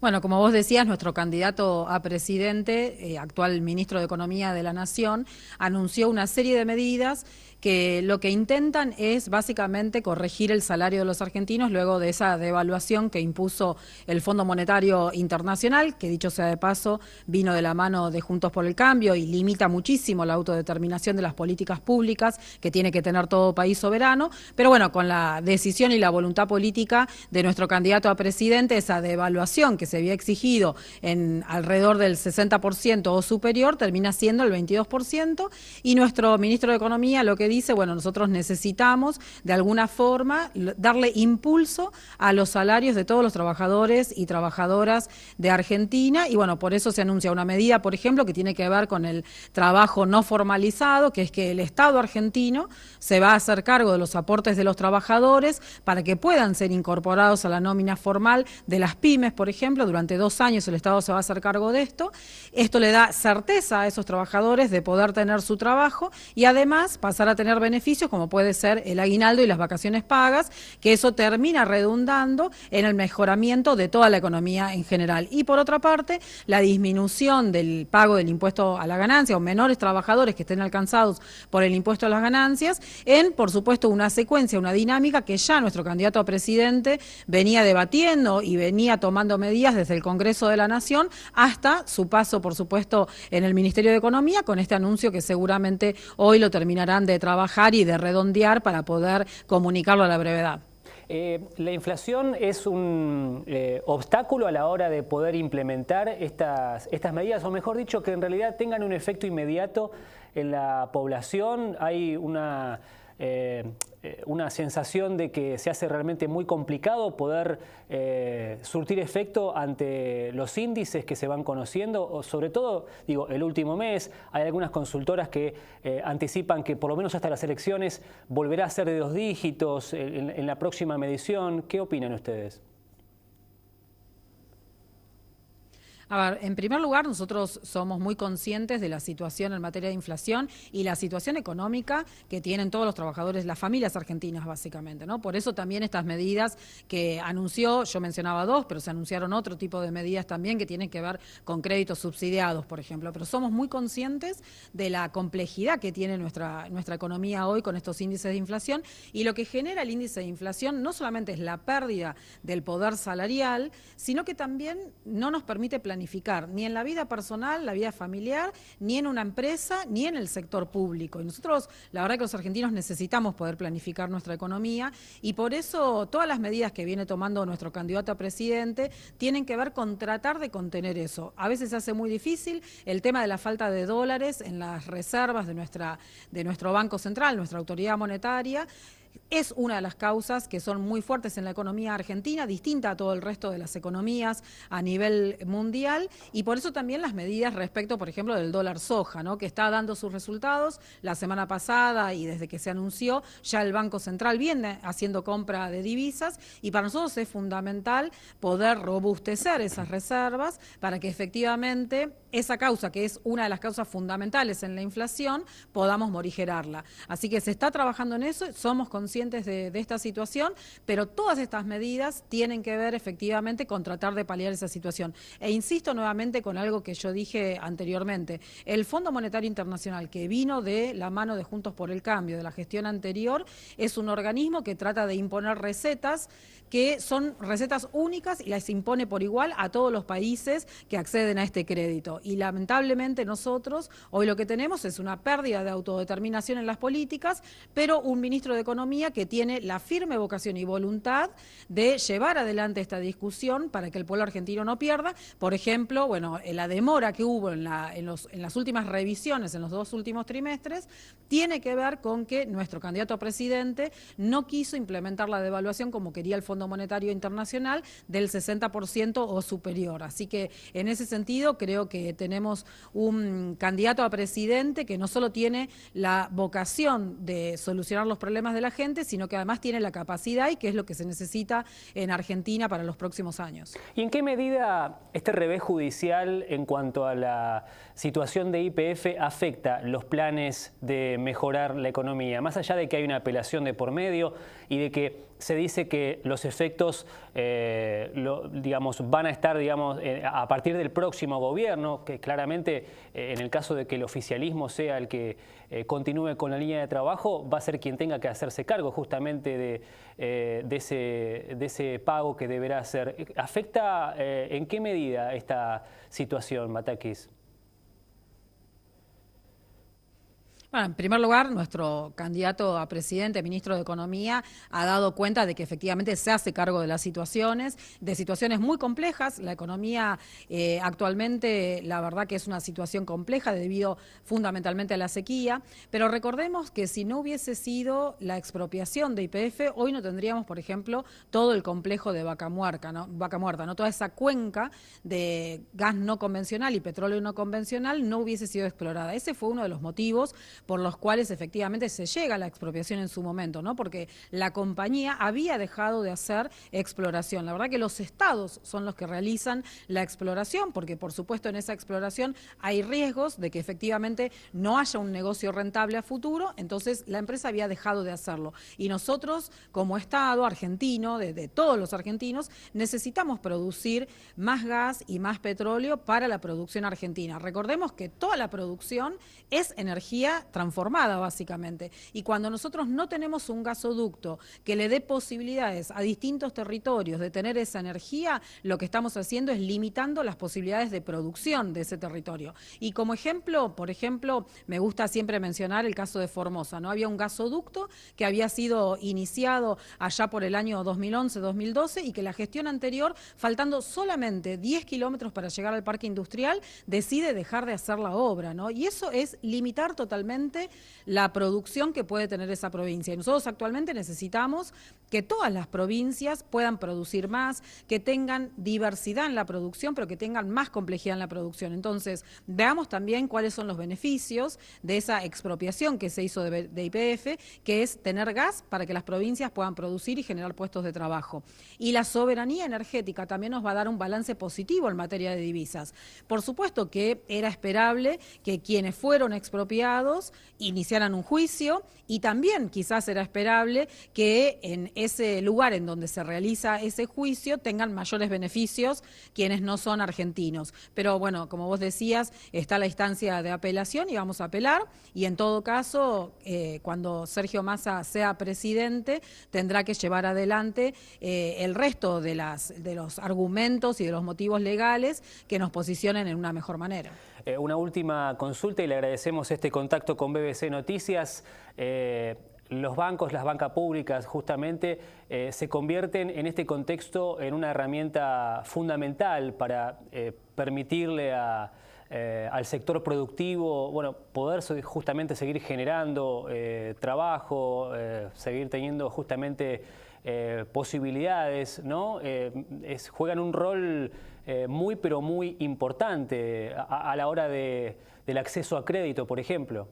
Bueno, como vos decías, nuestro candidato a presidente, actual ministro de Economía de la Nación, anunció una serie de medidas que lo que intentan es básicamente corregir el salario de los argentinos luego de esa devaluación que impuso el Fondo Monetario Internacional, que dicho sea de paso, vino de la mano de Juntos por el Cambio y limita muchísimo la autodeterminación de las políticas públicas que tiene que tener todo país soberano. Pero bueno, con la decisión y la voluntad política de nuestro candidato a presidente, esa devaluación que se había exigido en alrededor del 60% o superior termina siendo el 22%, y nuestro ministro de Economía lo que dice, bueno, nosotros necesitamos de alguna forma darle impulso a los salarios de todos los trabajadores y trabajadoras de Argentina, y bueno, por eso se anuncia una medida, por ejemplo, que tiene que ver con el trabajo no formalizado, que es que el Estado argentino se va a hacer cargo de los aportes de los trabajadores para que puedan ser incorporados a la nómina formal de las pymes, por ejemplo. Durante 2 años el Estado se va a hacer cargo de esto. Esto le da certeza a esos trabajadores de poder tener su trabajo y además pasar a tener beneficios como puede ser el aguinaldo y las vacaciones pagas, que eso termina redundando en el mejoramiento de toda la economía en general. Y por otra parte, la disminución del pago del impuesto a la ganancia o menores trabajadores que estén alcanzados por el impuesto a las ganancias, en, por supuesto, una secuencia, una dinámica que ya nuestro candidato a presidente venía debatiendo y venía tomando medidas desde el Congreso de la Nación hasta su paso, por supuesto, en el Ministerio de Economía, con este anuncio que seguramente hoy lo terminarán de trabajar y de redondear para poder comunicarlo a la brevedad. La inflación es un obstáculo a la hora de poder implementar estas medidas, o mejor dicho, que en realidad tengan un efecto inmediato en la población. Hay una sensación de que se hace realmente muy complicado poder surtir efecto ante los índices que se van conociendo, o sobre todo, digo, el último mes. Hay algunas consultoras que anticipan que por lo menos hasta las elecciones volverá a ser de 2 dígitos en la próxima medición. ¿Qué opinan ustedes? A ver, en primer lugar, nosotros somos muy conscientes de la situación en materia de inflación y la situación económica que tienen todos los trabajadores, las familias argentinas básicamente, ¿no? Por eso también estas medidas que anunció, yo mencionaba 2, pero se anunciaron otro tipo de medidas también que tienen que ver con créditos subsidiados, por ejemplo. Pero somos muy conscientes de la complejidad que tiene nuestra economía hoy con estos índices de inflación, y lo que genera el índice de inflación no solamente es la pérdida del poder salarial, sino que también no nos permite planificar ni en la vida personal, la vida familiar, ni en una empresa, ni en el sector público. Y nosotros, la verdad que los argentinos necesitamos poder planificar nuestra economía, y por eso todas las medidas que viene tomando nuestro candidato a presidente tienen que ver con tratar de contener eso. A veces se hace muy difícil el tema de la falta de dólares en las reservas de nuestro Banco Central, nuestra autoridad monetaria. Es una de las causas que son muy fuertes en la economía argentina, distinta a todo el resto de las economías a nivel mundial, y por eso también las medidas respecto, por ejemplo, del dólar soja, ¿no?, que está dando sus resultados. La semana pasada y desde que se anunció, ya el Banco Central viene haciendo compra de divisas, y para nosotros es fundamental poder robustecer esas reservas para que efectivamente esa causa, que es una de las causas fundamentales en la inflación, podamos morigerarla. Así que se está trabajando en eso, somos conscientes de esta situación, pero todas estas medidas tienen que ver efectivamente con tratar de paliar esa situación. E insisto nuevamente con algo que yo dije anteriormente: el Fondo Monetario Internacional, que vino de la mano de Juntos por el Cambio, de la gestión anterior, es un organismo que trata de imponer recetas que son recetas únicas y las impone por igual a todos los países que acceden a este crédito. Y lamentablemente nosotros hoy lo que tenemos es una pérdida de autodeterminación en las políticas, pero un ministro de Economía que tiene la firme vocación y voluntad de llevar adelante esta discusión para que el pueblo argentino no pierda. Por ejemplo, bueno, la demora que hubo en las últimas revisiones, en los 2 últimos trimestres, tiene que ver con que nuestro candidato a presidente no quiso implementar la devaluación como quería el Fondo Monetario Internacional del 60% o superior. Así que en ese sentido creo que tenemos un candidato a presidente que no solo tiene la vocación de solucionar los problemas de la gente, sino que además tiene la capacidad, y que es lo que se necesita en Argentina para los próximos años. ¿Y en qué medida este revés judicial en cuanto a la situación de YPF afecta los planes de mejorar la economía? Más allá de que hay una apelación de por medio y de que se dice que los efectos, digamos, van a estar, digamos, a partir del próximo gobierno, que claramente, en el caso de que el oficialismo sea el que continúe con la línea de trabajo, va a ser quien tenga que hacerse cargo justamente de ese pago que deberá hacer. ¿Afecta en qué medida esta situación, Batakis? Bueno, en primer lugar, nuestro candidato a presidente, ministro de Economía, ha dado cuenta de que efectivamente se hace cargo de las situaciones, muy complejas. La economía actualmente, la verdad que es una situación compleja debido fundamentalmente a la sequía, pero recordemos que si no hubiese sido la expropiación de YPF, hoy no tendríamos, por ejemplo, todo el complejo de Vaca Muerta, ¿no? Toda esa cuenca de gas no convencional y petróleo no convencional no hubiese sido explorada. Ese fue uno de los motivos por los cuales efectivamente se llega a la expropiación en su momento, ¿no? Porque la compañía había dejado de hacer exploración. La verdad que los estados son los que realizan la exploración, porque por supuesto en esa exploración hay riesgos de que efectivamente no haya un negocio rentable a futuro, entonces la empresa había dejado de hacerlo. Y nosotros, como Estado argentino, de todos los argentinos, necesitamos producir más gas y más petróleo para la producción argentina. Recordemos que toda la producción es energía transformada básicamente. Y cuando nosotros no tenemos un gasoducto que le dé posibilidades a distintos territorios de tener esa energía, lo que estamos haciendo es limitando las posibilidades de producción de ese territorio. Y como ejemplo, por ejemplo, me gusta siempre mencionar el caso de Formosa, ¿no? Había un gasoducto que había sido iniciado allá por el año 2011-2012 y que la gestión anterior, faltando solamente 10 kilómetros para llegar al parque industrial, decide dejar de hacer la obra, ¿no? Y eso es limitar totalmente la producción que puede tener esa provincia. Y nosotros actualmente necesitamos que todas las provincias puedan producir más, que tengan diversidad en la producción, pero que tengan más complejidad en la producción. Entonces, veamos también cuáles son los beneficios de esa expropiación que se hizo de YPF, que es tener gas para que las provincias puedan producir y generar puestos de trabajo. Y la soberanía energética también nos va a dar un balance positivo en materia de divisas. Por supuesto que era esperable que quienes fueron expropiados iniciaran un juicio y también quizás era esperable que en ese lugar en donde se realiza ese juicio tengan mayores beneficios quienes no son argentinos. Pero bueno, como vos decías, está la instancia de apelación y vamos a apelar y en todo caso, cuando Sergio Massa sea presidente, tendrá que llevar adelante el resto de los argumentos y de los motivos legales que nos posicionen en una mejor manera. Una última consulta y le agradecemos este contacto con BBC Noticias. Los bancos, las bancas públicas justamente se convierten en este contexto en una herramienta fundamental para permitirle al sector productivo, bueno, poder justamente seguir generando trabajo, seguir teniendo justamente posibilidades, ¿no? Juegan un rol muy, pero muy importante a la hora del acceso a crédito, por ejemplo.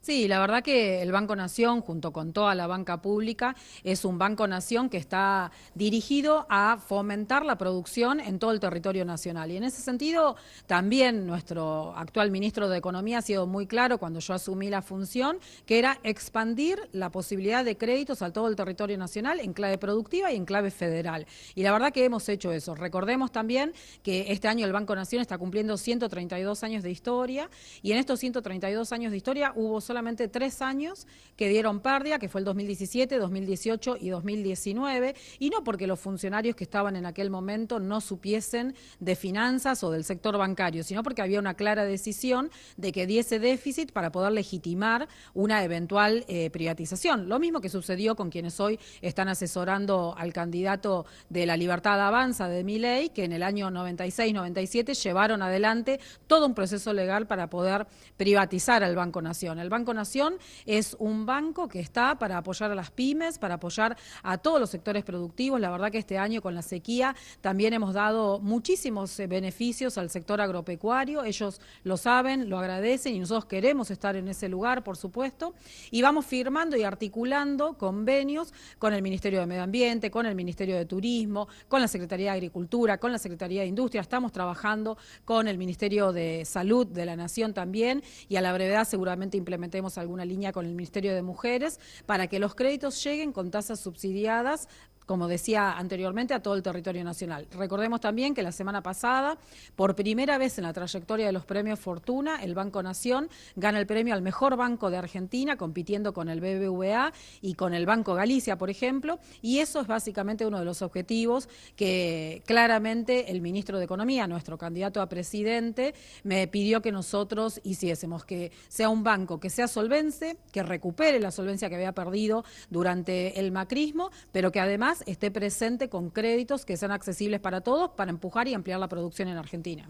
Sí, la verdad que el Banco Nación, junto con toda la banca pública, es un Banco Nación que está dirigido a fomentar la producción en todo el territorio nacional. Y en ese sentido, también nuestro actual ministro de Economía ha sido muy claro cuando yo asumí la función, que era expandir la posibilidad de créditos a todo el territorio nacional en clave productiva y en clave federal. Y la verdad que hemos hecho eso. Recordemos también que este año el Banco Nación está cumpliendo 132 años de historia y en estos 132 años de historia hubo solamente 3 años que dieron pérdida, que fue el 2017, 2018 y 2019, y no porque los funcionarios que estaban en aquel momento no supiesen de finanzas o del sector bancario, sino porque había una clara decisión de que diese déficit para poder legitimar una eventual privatización. Lo mismo que sucedió con quienes hoy están asesorando al candidato de La Libertad Avanza de Milei, que en el año 96-97 llevaron adelante todo un proceso legal para poder privatizar al Banco Nación. El Banco Nación es un banco que está para apoyar a las pymes, para apoyar a todos los sectores productivos. La verdad que este año con la sequía también hemos dado muchísimos beneficios al sector agropecuario. Ellos lo saben, lo agradecen y nosotros queremos estar en ese lugar, por supuesto. Y vamos firmando y articulando convenios con el Ministerio de Medio Ambiente, con el Ministerio de Turismo, con la Secretaría de Agricultura, con la Secretaría de Industria. Estamos trabajando con el Ministerio de Salud de la Nación también y a la brevedad seguramente implementaremos planteemos alguna línea con el Ministerio de Mujeres para que los créditos lleguen con tasas subsidiadas, como decía anteriormente, a todo el territorio nacional. Recordemos también que la semana pasada, por primera vez en la trayectoria de los premios Fortuna, el Banco Nación gana el premio al mejor banco de Argentina, compitiendo con el BBVA y con el Banco Galicia, por ejemplo, y eso es básicamente uno de los objetivos que claramente el ministro de Economía, nuestro candidato a presidente, me pidió que nosotros hiciésemos, que sea un banco que sea solvente, que recupere la solvencia que había perdido durante el macrismo, pero que además esté presente con créditos que sean accesibles para todos para empujar y ampliar la producción en Argentina.